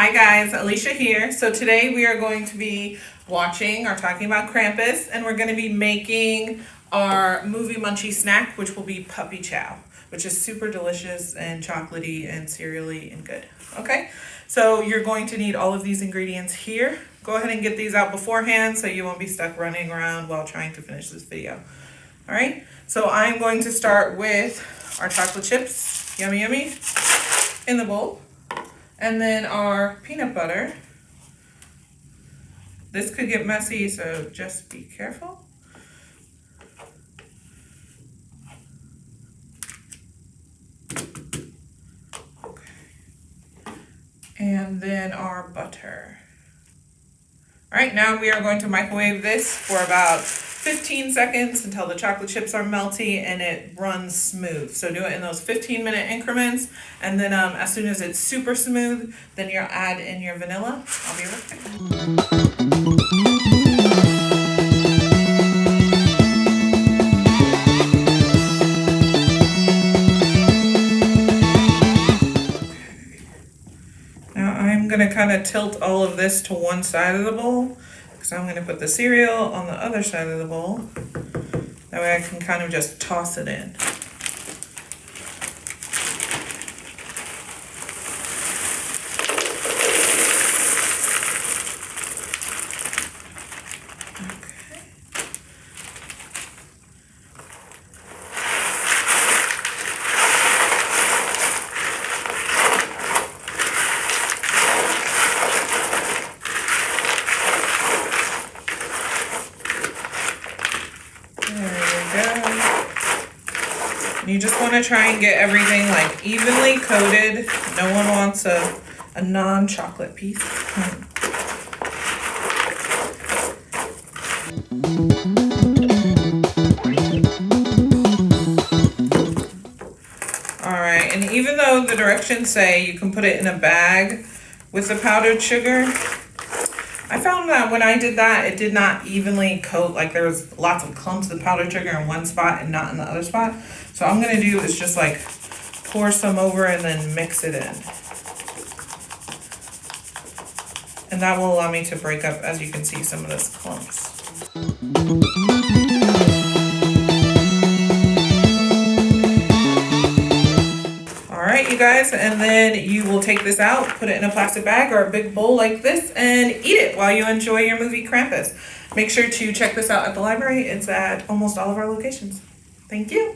Hi guys, Alysha here. So today we are going to be watching or talking about Krampus, and we're going to be making our movie munchie snack, which will be Puppy Chow, which is super delicious and chocolatey and cereally and good. Okay, so you're going to need all of these ingredients here. Go ahead and get these out beforehand so you won't be stuck running around while trying to finish this video. All right, so I'm going to start with our chocolate chips, yummy yummy, in the bowl. And then our peanut butter. This could get messy, so just be careful. Okay. And then our butter. All right, now we are going to microwave this for about 15 seconds until the chocolate chips are melty and it runs smooth. So do it in those 15-minute increments, and then as soon as it's super smooth, then you'll add in your vanilla. I'll be right back. Now I'm gonna kind of tilt all of this to one side of the bowl, because I'm going to put the cereal on the other side of the bowl. That way I can kind of just toss it in. You just want to try and get everything like evenly coated. No one wants a non-chocolate piece. Alright, and even though the directions say you can put it in a bag with the powdered sugar, I found that when I did that, it did not evenly coat. Like there was lots of clumps of powdered sugar in one spot and not in the other spot. So all I'm going to do is just like pour some over and then mix it in. And that will allow me to break up, as you can see, some of those clumps. Alright, you guys, and then you will take this out, put it in a plastic bag or a big bowl like this, and eat it while you enjoy your movie Krampus. Make sure to check this out at the library. It's at almost all of our locations. Thank you.